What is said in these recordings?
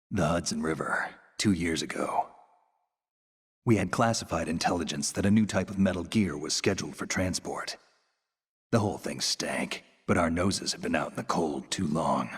The Hudson River, 2 years ago. We had classified intelligence that a new type of metal gear was scheduled for transport. The whole thing stank, but our noses had been out in the cold too long.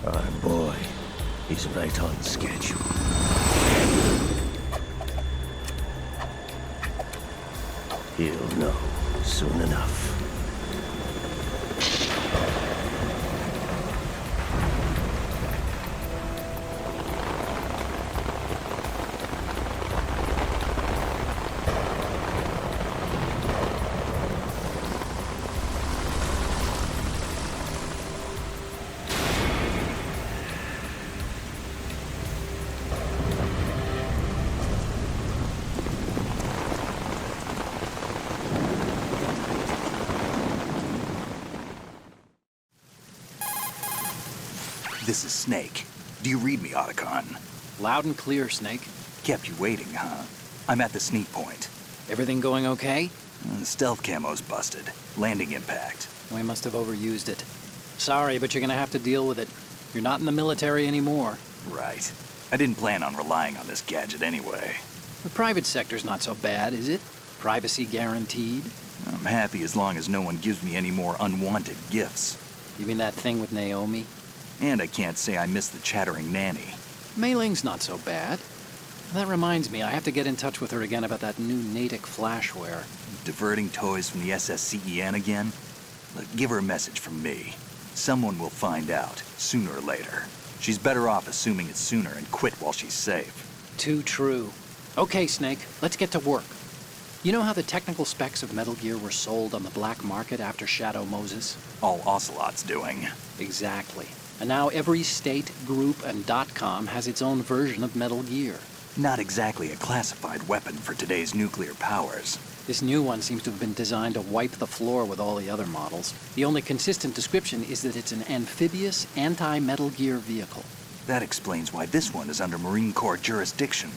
Our boy, he's right on schedule. He'll know soon enough. This is Snake. Do you read me, Otacon? Loud and clear, Snake. Kept you waiting, huh? I'm at the sneak point. Everything going okay? Stealth camo's busted. Landing impact. We must have overused it. Sorry, but you're gonna have to deal with it. You're not in the military anymore. Right. I didn't plan on relying on this gadget anyway. The private sector's not so bad, is it? Privacy guaranteed? I'm happy as long as no one gives me any more unwanted gifts. You mean that thing with Naomi? And I can't say I miss the chattering nanny. Mei Ling's not so bad. That reminds me, I have to get in touch with her again about that new Natick flashware. Diverting toys from the SSCEN again? Look, give her a message from me. Someone will find out, sooner or later. She's better off assuming it's sooner and quit while she's safe. Too true. Okay, Snake, let's get to work. You know how the technical specs of Metal Gear were sold on the black market after Shadow Moses? All Ocelot's doing. Exactly. And now every state, group, and .com has its own version of Metal Gear. Not exactly a classified weapon for today's nuclear powers. This new one seems to have been designed to wipe the floor with all the other models. The only consistent description is that it's an amphibious, anti-Metal Gear vehicle. That explains why this one is under Marine Corps jurisdiction.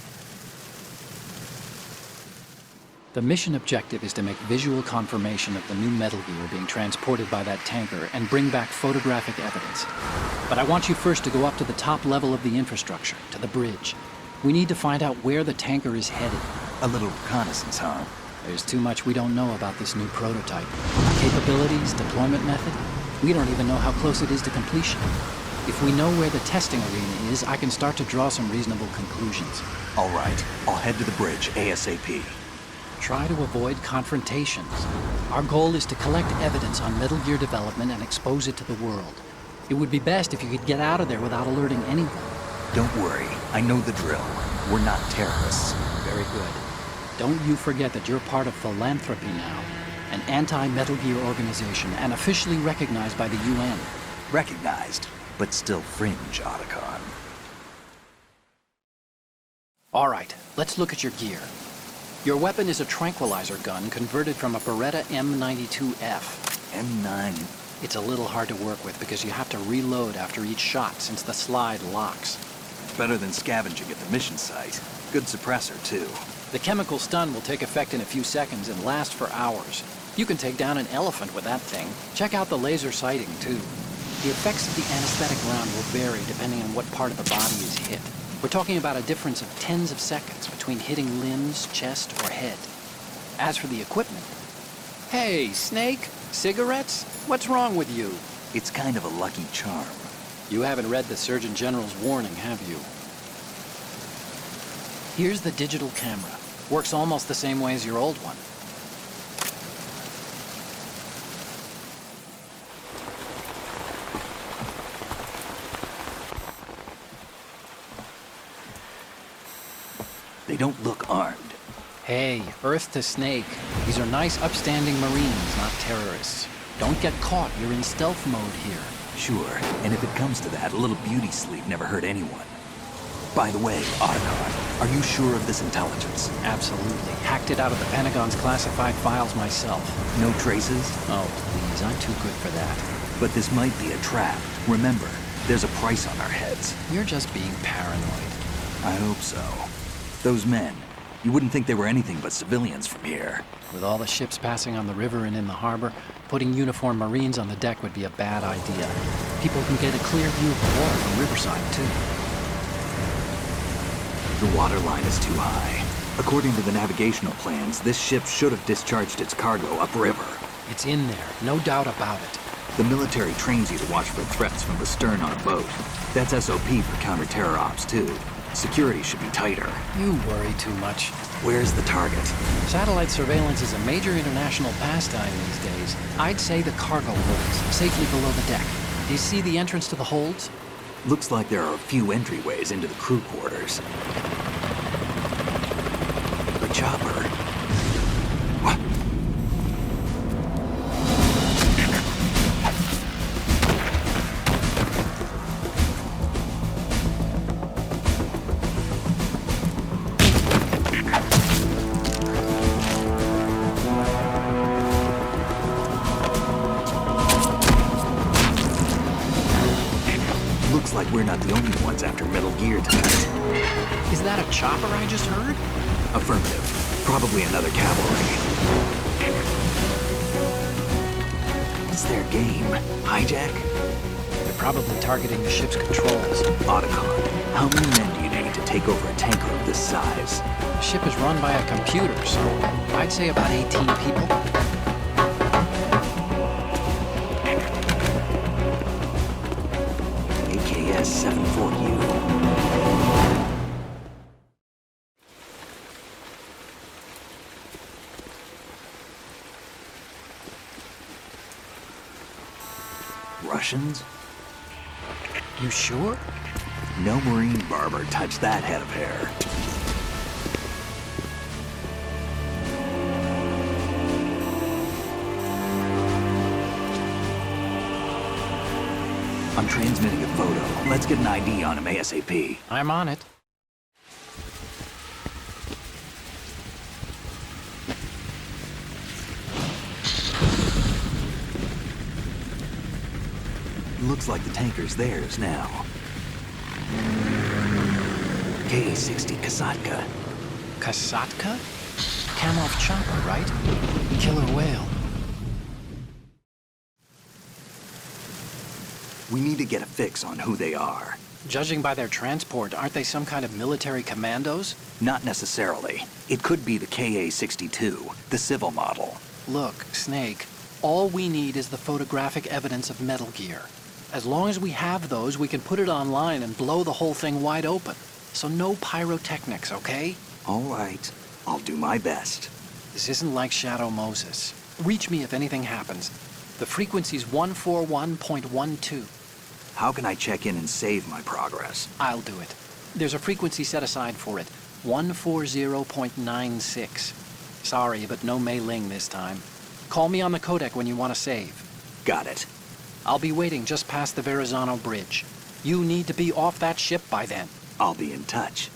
The mission objective is to make visual confirmation of the new Metal Gear being transported by that tanker and bring back photographic evidence. But I want you first to go up to the top level of the infrastructure, to the bridge. We need to find out where the tanker is headed. A little reconnaissance, huh? There's too much we don't know about this new prototype. Capabilities, deployment method. We don't even know how close it is to completion. If we know where the testing arena is, I can start to draw some reasonable conclusions. All right, I'll head to the bridge ASAP. Try to avoid confrontations. Our goal is to collect evidence on Metal Gear development and expose it to the world. It would be best if you could get out of there without alerting anyone. Don't worry, I know the drill. We're not terrorists. Very good. Don't you forget that you're part of Philanthropy now, an anti-Metal Gear organization and officially recognized by the UN. Recognized, but still fringe, Otacon. All right, let's look at your gear. Your weapon is a tranquilizer gun converted from a Beretta M92F. M9. It's a little hard to work with because you have to reload after each shot since the slide locks. Better than scavenging at the mission site. Good suppressor, too. The chemical stun will take effect in a few seconds and last for hours. You can take down an elephant with that thing. Check out the laser sighting, too. The effects of the anesthetic round will vary depending on what part of the body is hit. We're talking about a difference of tens of seconds between hitting limbs, chest, or head. As for the equipment... Hey, Snake! Cigarettes? What's wrong with you? It's kind of a lucky charm. You haven't read the Surgeon General's warning, have you? Here's the digital camera. Works almost the same way as your old one. They don't look armed. Hey, Earth to Snake. These are nice, upstanding Marines, not terrorists. Don't get caught. You're in stealth mode here. Sure, and if it comes to that, a little beauty sleep never hurt anyone. By the way, Otacon, are you sure of this intelligence? Absolutely. Hacked it out of the Pentagon's classified files myself. No traces? Oh, please, I'm too good for that. But this might be a trap. Remember, there's a price on our heads. You're just being paranoid. I hope so. Those men, you wouldn't think they were anything but civilians from here. With all the ships passing on the river and in the harbor, putting uniformed Marines on the deck would be a bad idea. People can get a clear view of the water from Riverside, too. The water line is too high. According to the navigational plans, this ship should have discharged its cargo upriver. It's in there, no doubt about it. The military trains you to watch for threats from the stern on a boat. That's SOP for counter-terror ops, too. Security should be tighter. You worry too much. Where's the target? Satellite surveillance is a major international pastime these days. I'd say the cargo holds, safely below the deck. Do you see the entrance to the holds? Looks like there are a few entryways into the crew quarters. The chopper. What? Looks like we're not the only ones after Metal Gear tonight. Is that a chopper I just heard? Affirmative. Probably another cavalry. What's their game? Hijack? They're probably targeting the ship's controls. Otacon, how many men do you need to take over a tanker of this size? The ship is run by a computer, so I'd say about 18 people. AKS 74U. Russians? You sure? No Marine barber touched that head of hair. I'm transmitting a photo. Let's get an ID on him ASAP. I'm on it. Looks like the tanker's theirs now. KA-60 Kasatka. Kasatka? Kamov chopper, right? Killer whale. We need to get a fix on who they are. Judging by their transport, aren't they some kind of military commandos? Not necessarily. It could be the KA-62, the civil model. Look, Snake, all we need is the photographic evidence of Metal Gear. As long as we have those, we can put it online and blow the whole thing wide open. So no pyrotechnics, okay? All right. I'll do my best. This isn't like Shadow Moses. Reach me if anything happens. The frequency's 141.12. How can I check in and save my progress? I'll do it. There's a frequency set aside for it. 140.96. Sorry, but no Mei Ling this time. Call me on the codec when you want to save. Got it. I'll be waiting just past the Verrazano Bridge. You need to be off that ship by then. I'll be in touch.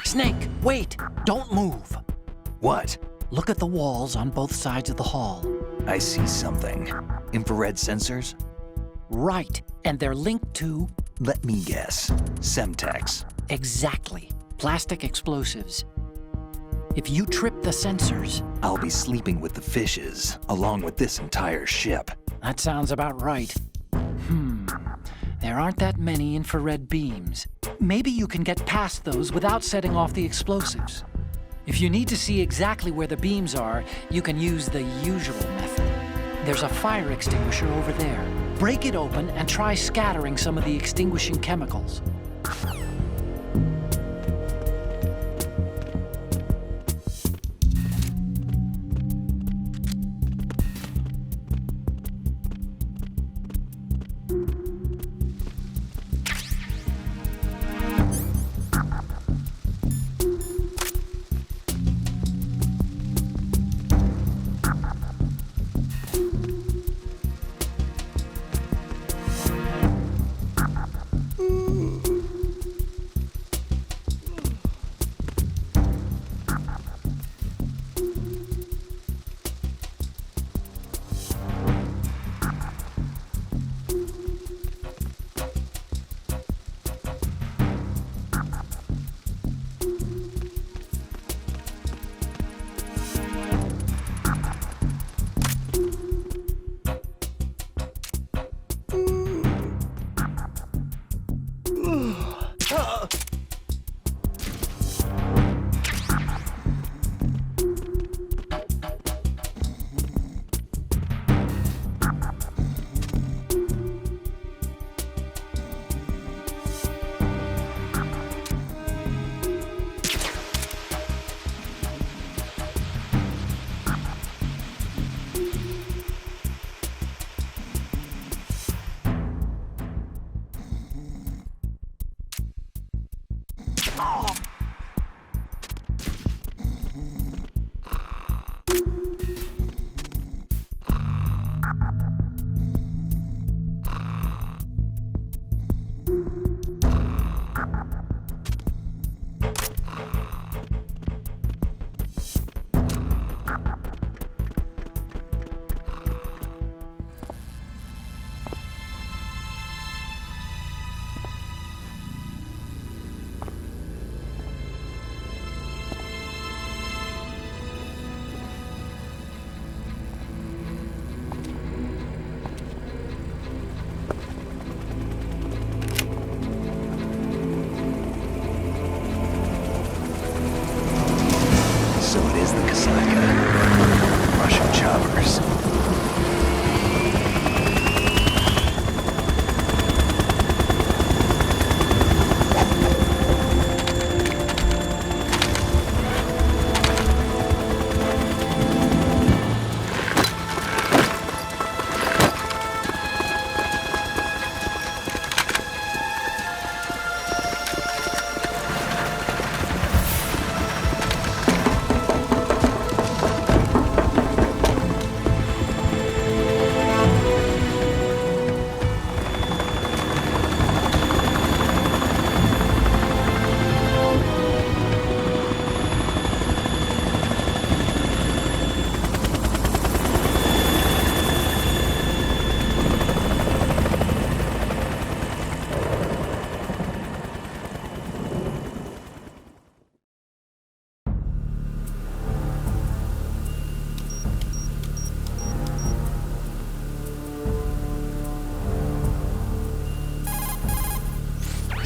Snake, wait! Don't move! What? Look at the walls on both sides of the hall. I see something. Infrared sensors? Right, and they're linked to... Let me guess. Semtex. Exactly. Plastic explosives. If you trip the sensors... I'll be sleeping with the fishes, along with this entire ship. That sounds about right. There aren't that many infrared beams. Maybe you can get past those without setting off the explosives. If you need to see exactly where the beams are, you can use the usual method. There's a fire extinguisher over there. Break it open and try scattering some of the extinguishing chemicals.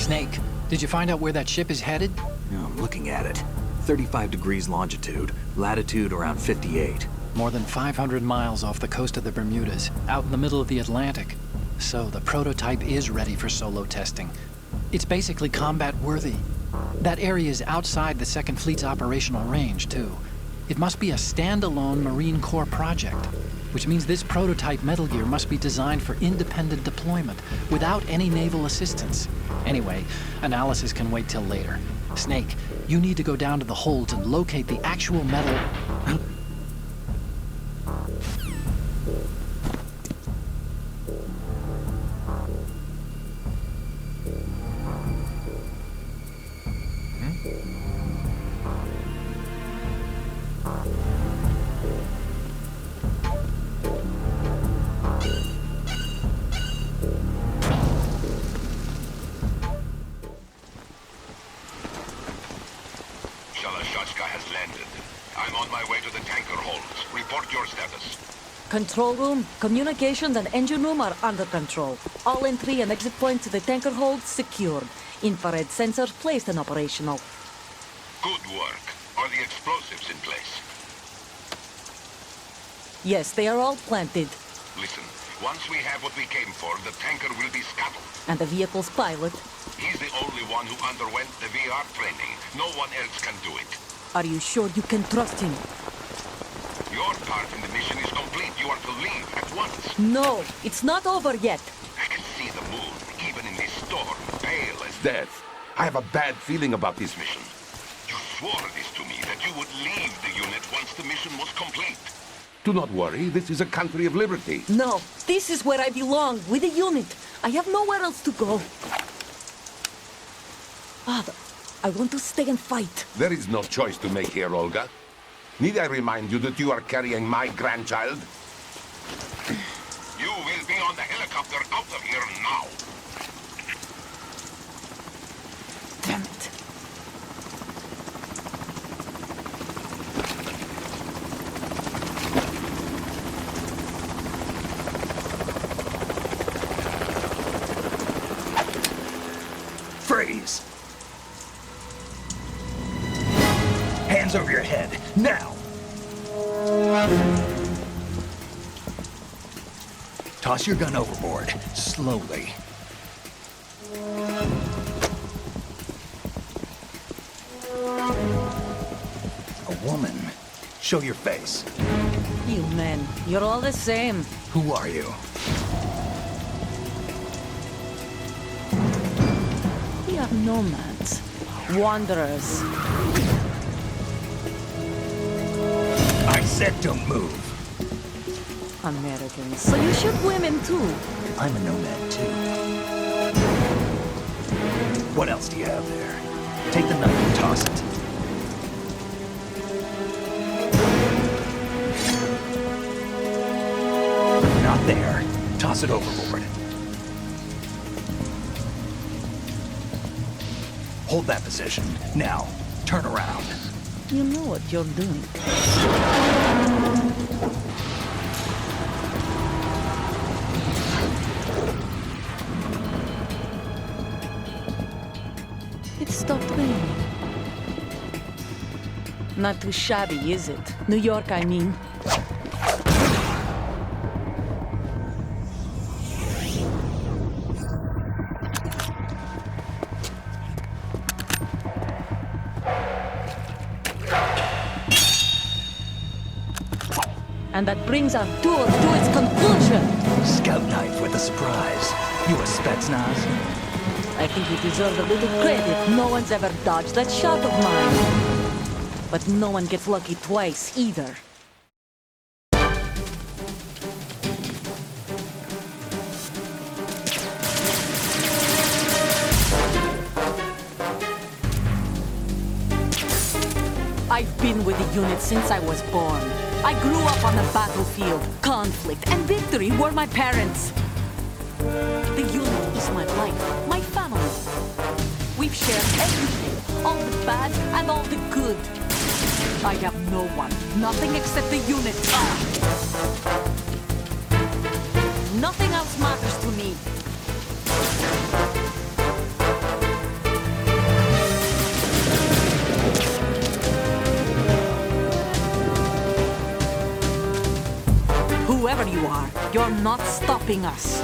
Snake, did you find out where that ship is headed? Yeah, I'm looking at it. 35 degrees longitude, latitude around 58. More than 500 miles off the coast of the Bermudas, out in the middle of the Atlantic. So the prototype is ready for solo testing. It's basically combat-worthy. That area is outside the Second Fleet's operational range, too. It must be a standalone Marine Corps project, which means this prototype Metal Gear must be designed for independent deployment, without any naval assistance. Anyway, analysis can wait till later. Snake, you need to go down to the holds and locate the actual metal... has landed. I'm on my way to the tanker holds. Report your status. Control room, communications and engine room are under control. All entry and exit points to the tanker holds secured. Infrared sensors placed and operational. Good work. Are the explosives in place? Yes, they are all planted. Listen, once we have what we came for, the tanker will be scuttled. And the vehicle's pilot? He's the only one who underwent the VR training. No one else can do it. Are you sure you can trust him? Your part in the mission is complete. You are to leave at once. No, it's not over yet. I can see the moon, even in this storm, pale as death. Death. I have a bad feeling about this Mission. You swore this to me, that you would leave the unit once the mission was complete. Do not worry, this is a country of liberty. No, this is where I belong, with the unit. I have nowhere else to go. Father, I want to stay and fight. There is no choice to make here, Olga. Need I remind you that you are carrying my grandchild? You will be on the helicopter out of here now. Damn it. Freeze! Hands over your head, now! Toss your gun overboard, slowly. A woman. Show your face. You men, you're all the same. Who are you? We are nomads. Wanderers. I said don't move. Americans. So you shoot women too. I'm a nomad too. What else do you have there? Take the knife and toss it. Not there. Toss it overboard. Hold that position. Now, turn around. You know what you're doing. It stopped raining. Not too shabby, is it? New York, I mean. And that brings our tour to its conclusion. Scout knife with a surprise. You a Spetsnaz? I think you deserve a little credit. No one's ever dodged that shot of mine. But no one gets lucky twice, either. I've been with the unit since I was born. I grew up on the battlefield. Conflict and victory were my parents. The unit is my life, my family. We've shared everything, all the bad and all the good. I have no one, nothing except the unit. Nothing else matters to me. Whoever you are, you're not stopping us.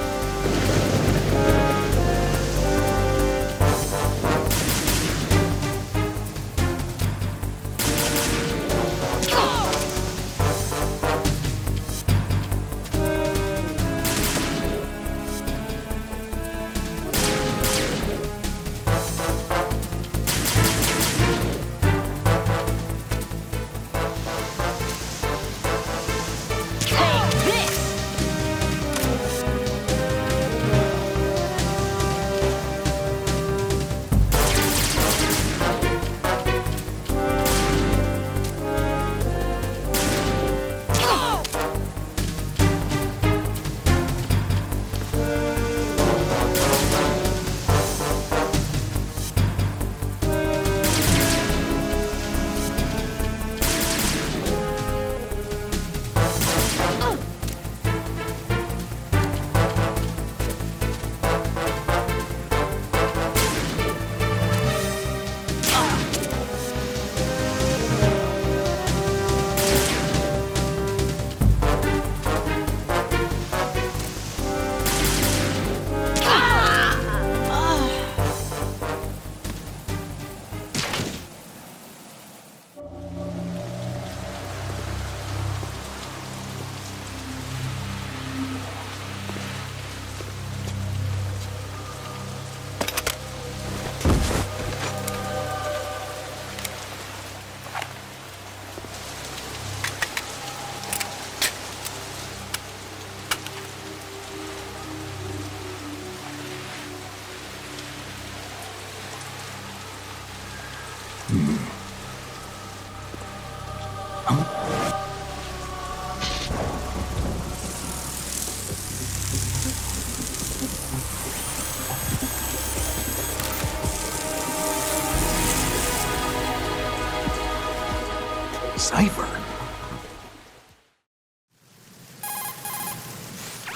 cipher.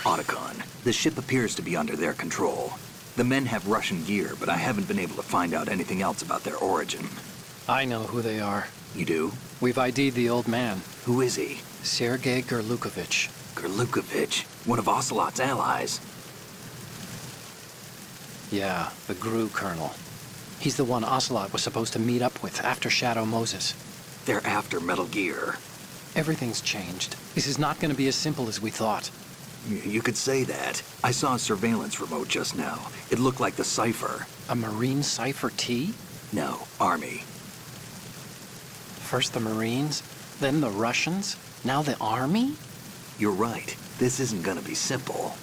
Otacon, the ship appears to be under their control. The men have Russian gear, but I haven't been able to find out anything else about their origin. I know who they are. You do? We've ID'd the old man, Who is he? Sergei Gerlukovich. Gerlukovich, one of Ocelot's allies. Yeah, the GRU colonel. He's the one Ocelot was supposed to meet up with after Shadow Moses. They're after Metal Gear. Everything's changed. This is not going to be as simple as we thought. You could say that. I saw a surveillance remote just now. It looked like the cipher. A Marine Cipher T? No, Army. First the Marines, then the Russians, now the Army? You're right. This isn't gonna be simple.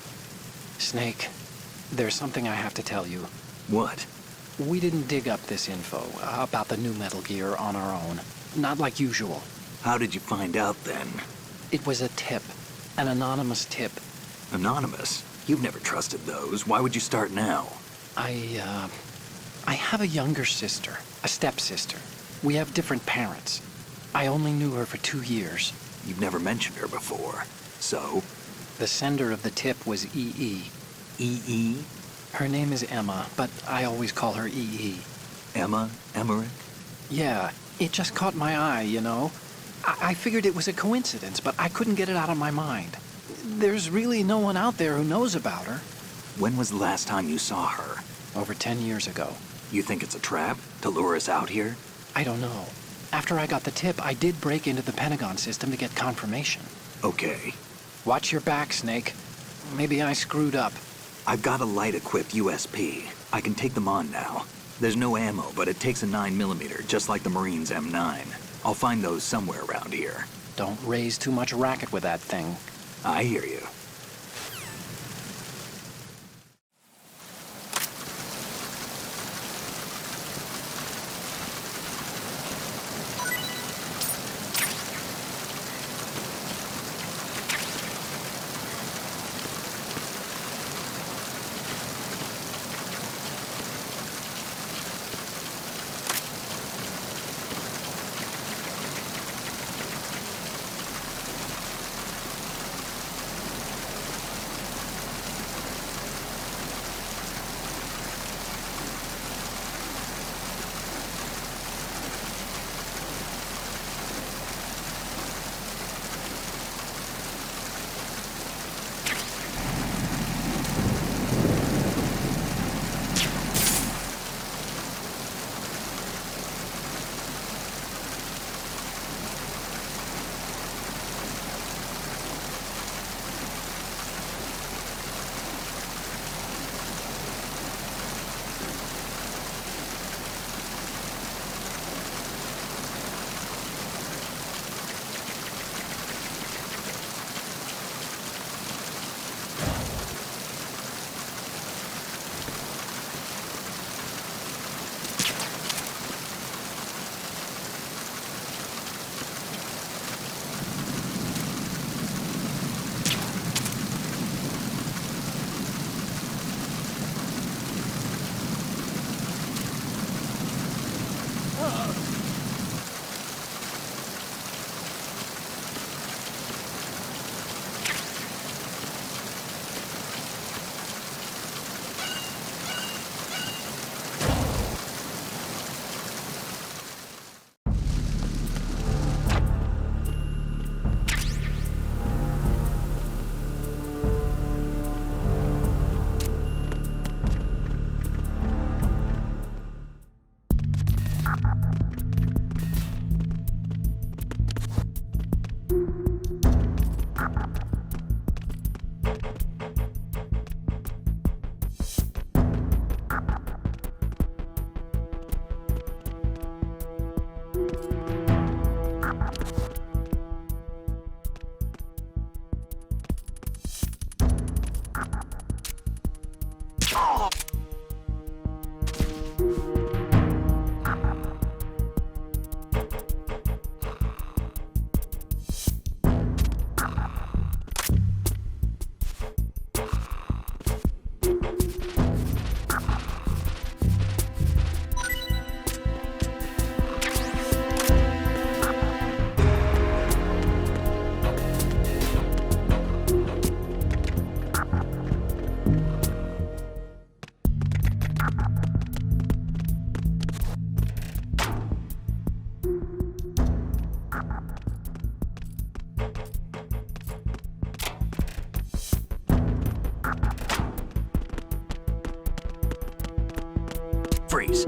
Snake, there's something I have to tell you. What? We didn't dig up this info about the new Metal Gear on our own. Not like usual. How did you find out then? It was a tip. An anonymous tip. Anonymous? You've never trusted those. Why would you start now? I have a younger sister, a stepsister. We have different parents. I only knew her for 2 years. You've never mentioned her before. So? The sender of the tip was EE. EE? Her name is Emma, but I always call her EE. Emma? Emmerich? Yeah, it just caught my eye, you know? I figured it was a coincidence, but I couldn't get it out of my mind. There's really no one out there who knows about her. When was the last time you saw her? Over 10 years ago. You think it's a trap? To lure us out here? I don't know. After I got the tip, I did break into the Pentagon system to get confirmation. Okay. Watch your back, Snake. Maybe I screwed up. I've got a light-equipped USP. I can take them on now. There's no ammo, but it takes a 9mm, just like the Marines' M9. I'll find those somewhere around here. Don't raise too much racket with that thing. I hear you. Freeze.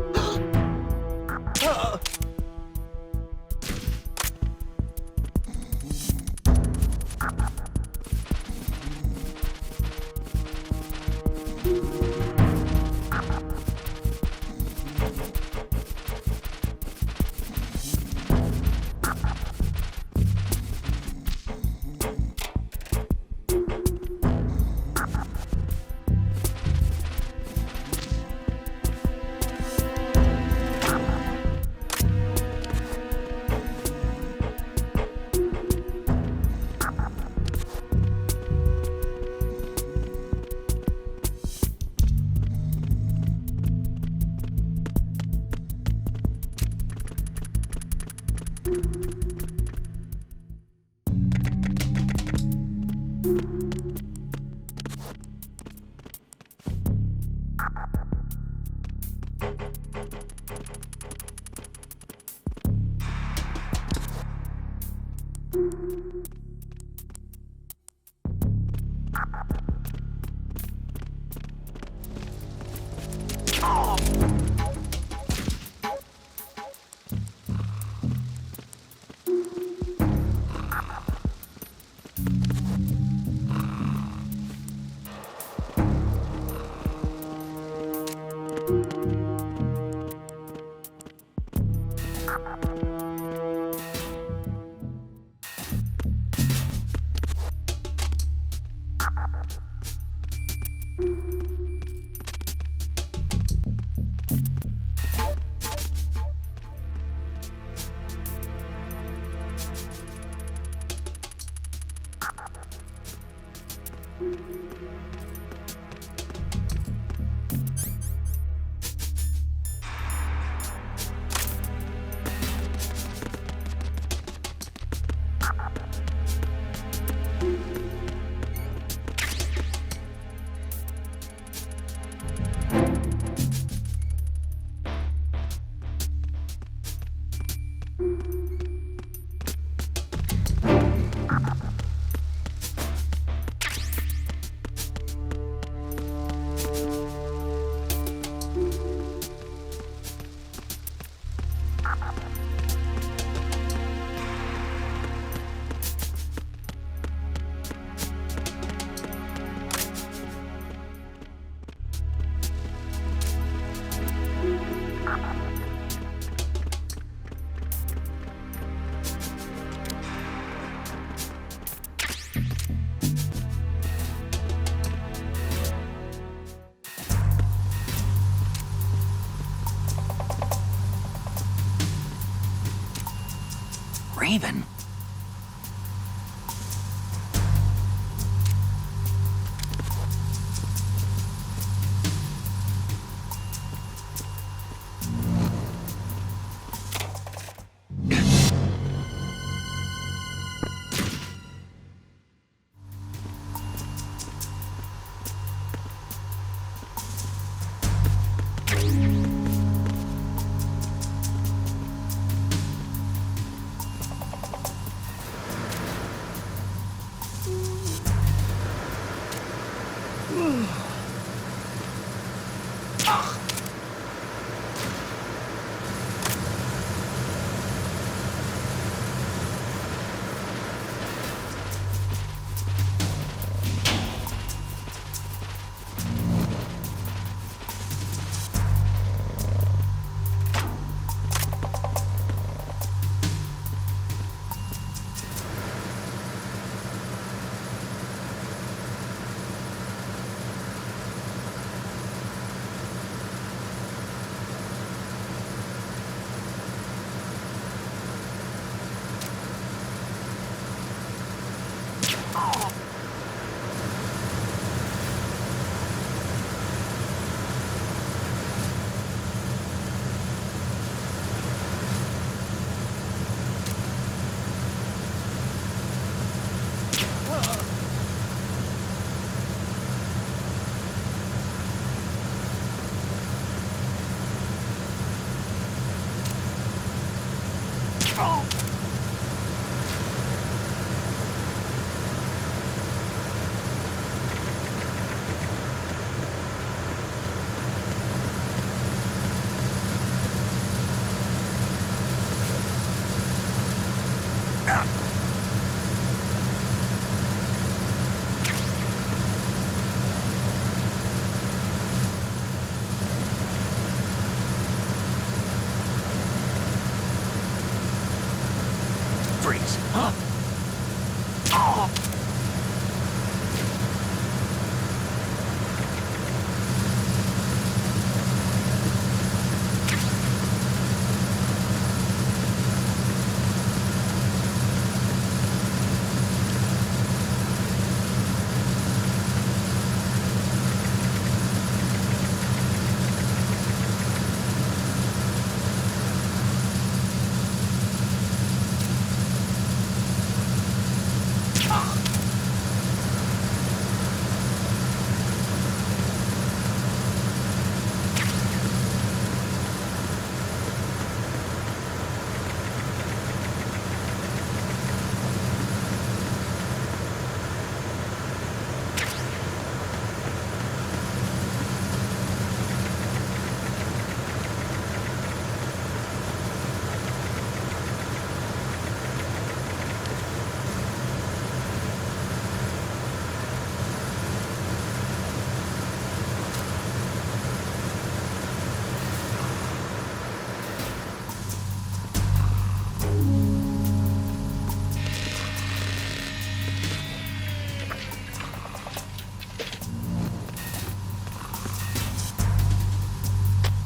Raven?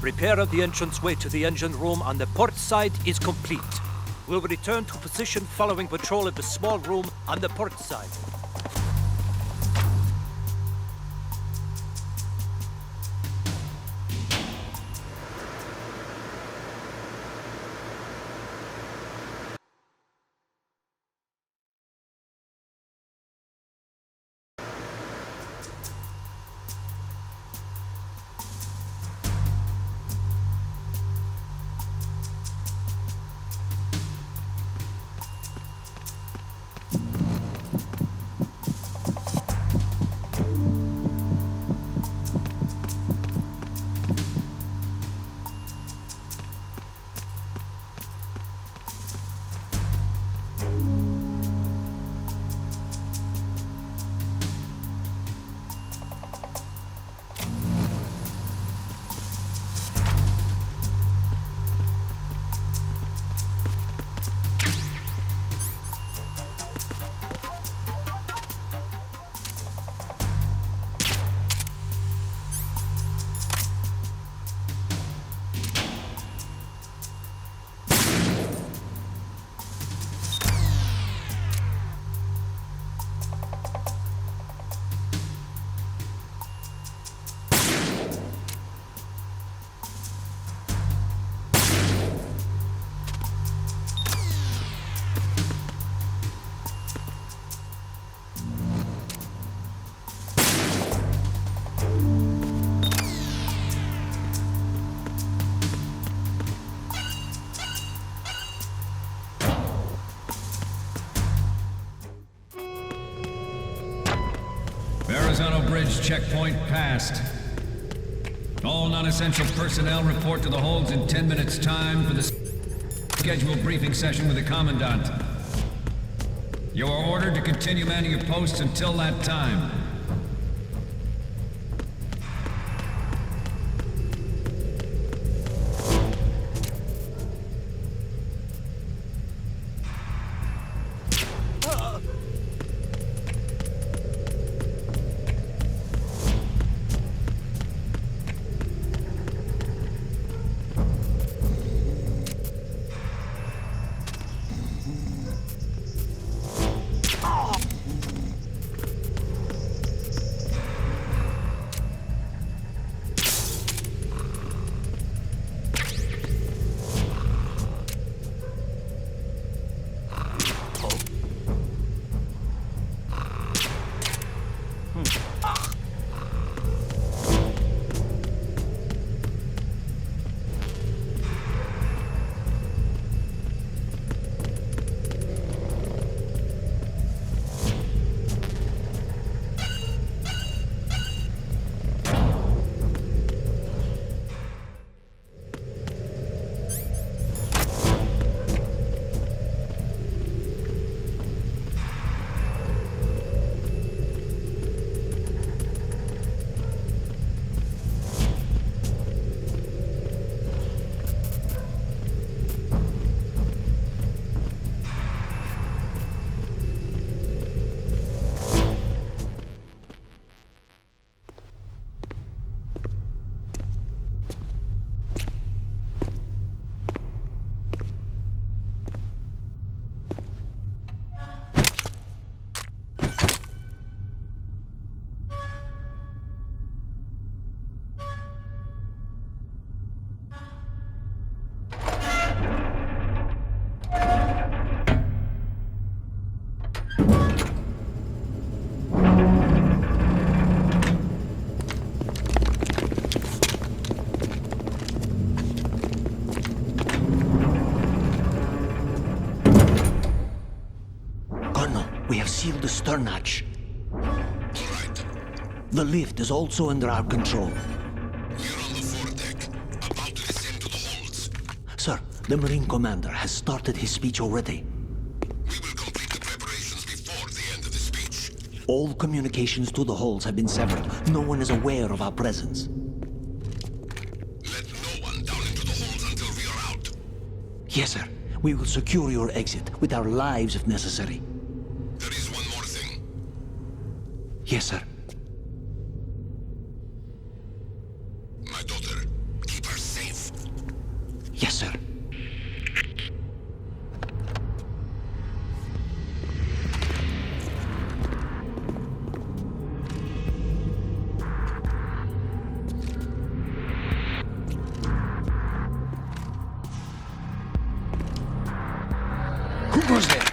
Repair of the entranceway to the engine room on the port side is complete. We'll return to position following patrol of the small room on the port side. Verrazano Bridge checkpoint passed. All non-essential personnel report to the holds in 10 minutes' time for the scheduled briefing session with the Commandant. You are ordered to continue manning your posts until that time. Colonel, we have sealed the stern hatch. The lift is also under our control. We're on the foredeck, about to descend to the holds. Sir, the Marine Commander has started his speech already. We will complete the preparations before the end of the speech. All communications to the holds have been severed. No one is aware of our presence. Let no one down into the holds until we are out. Yes, sir. We will secure your exit with our lives if necessary. There is one more thing. Yes, sir. My daughter, keep her safe. Yes, sir. Who goes there?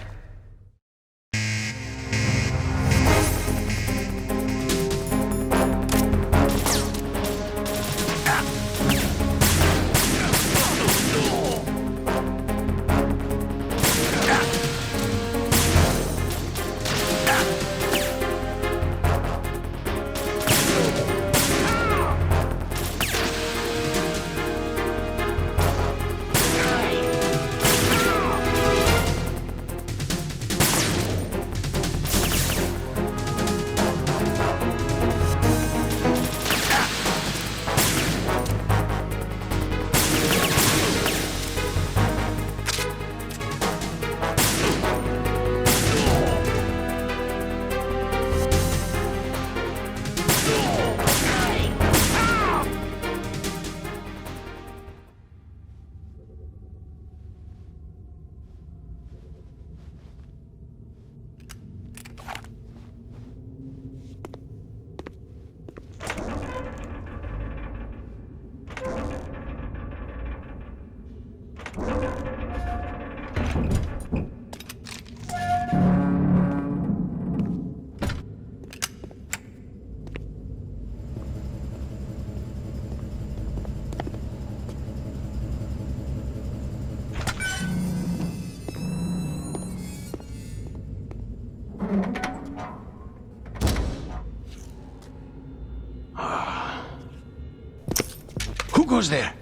Who goes there?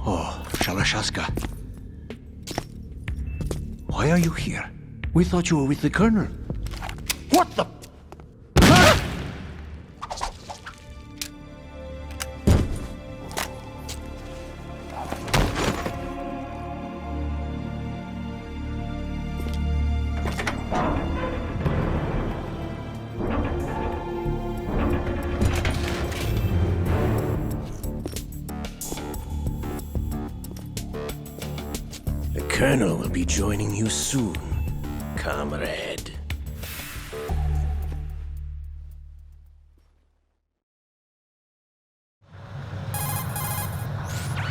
Oh, Shalashaska. Why are you here? We thought you were with the Colonel. What the... The Colonel will be joining you soon, comrade.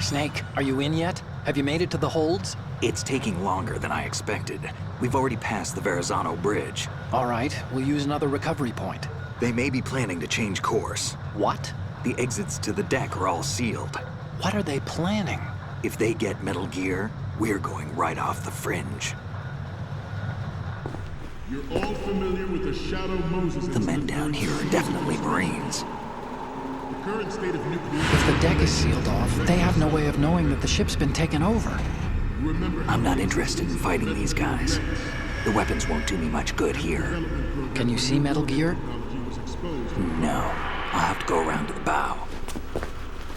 Snake, are you in yet? Have you made it to the holds? It's taking longer than I expected. We've already passed the Verrazano Bridge. All right, we'll use another recovery point. They may be planning to change course. What? The exits to the deck are all sealed. What are they planning? If they get Metal Gear, we're going right off the fringe. You're all familiar with the Shadow Moses The men down here are definitely Marines. The current state of nuclear... If the deck is sealed off, they have no way of knowing that the ship's been taken over. Remember, I'm not interested in fighting these guys. The weapons won't do me much good here. Can you see Metal Gear? No, I'll have to go around to the bow.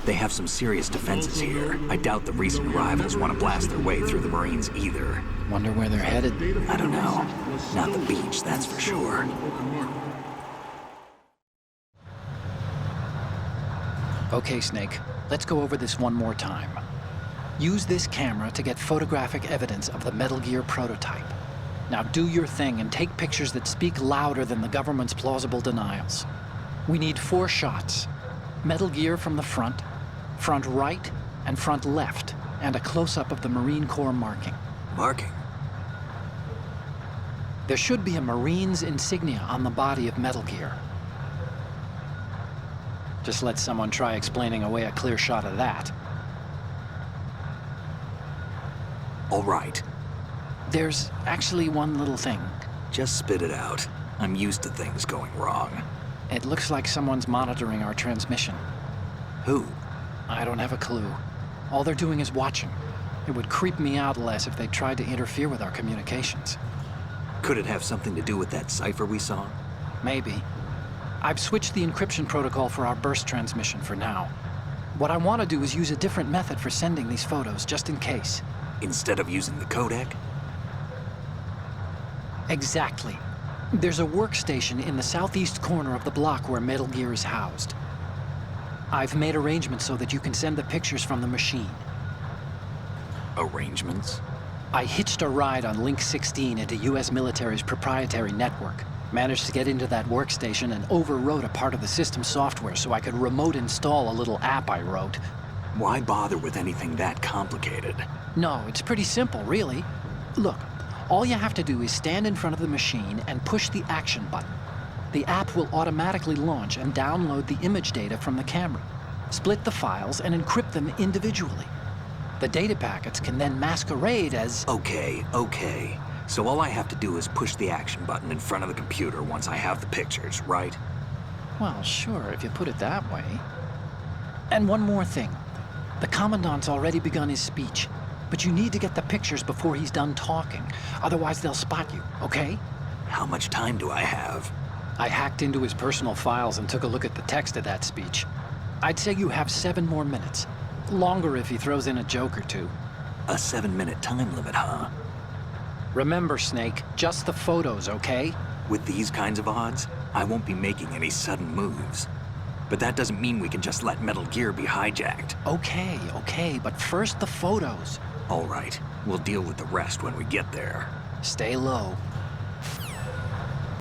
They have some serious defenses here. I doubt the recent arrivals want to blast their way through the Marines either. Wonder where they're headed. I don't know. Not the beach, that's for sure. Okay, Snake, let's go over this one more time. Use this camera to get photographic evidence of the Metal Gear prototype. Now do your thing and take pictures that speak louder than the government's plausible denials. We need 4 shots. Metal Gear from the front, front right and front left, and a close-up of the Marine Corps marking. Marking? There should be a Marine's insignia on the body of Metal Gear. Just let someone try explaining away a clear shot of that. All right. There's actually one little thing. Just spit it out. I'm used to things going wrong. It looks like someone's monitoring our transmission. Who? I don't have a clue. All they're doing is watching. It would creep me out less if they tried to interfere with our communications. Could it have something to do with that cipher we saw? Maybe. I've switched the encryption protocol for our burst transmission for now. What I want to do is use a different method for sending these photos, just in case. Instead of using the codec? Exactly. There's a workstation in the southeast corner of the block where Metal Gear is housed. I've made arrangements so that you can send the pictures from the machine. Arrangements? I hitched a ride on Link 16 into US military's proprietary network. Managed to get into that workstation and overwrote a part of the system software so I could remote install a little app I wrote. Why bother with anything that complicated? No, it's pretty simple, really. Look, all you have to do is stand in front of the machine and push the action button. The app will automatically launch and download the image data from the camera, split the files, and encrypt them individually. The data packets can then masquerade as... Okay. So all I have to do is push the action button in front of the computer once I have the pictures, right? Well, sure, if you put it that way. And one more thing. The Commandant's already begun his speech, but you need to get the pictures before he's done talking. Otherwise, they'll spot you, okay? How much time do I have? I hacked into his personal files and took a look at the text of that speech. I'd say you have 7 more minutes. Longer if he throws in a joke or two. A 7-minute time limit, huh? Remember, Snake, just the photos, okay? With these kinds of odds, I won't be making any sudden moves. But that doesn't mean we can just let Metal Gear be hijacked. Okay, but first the photos. All right, we'll deal with the rest when we get there. Stay low.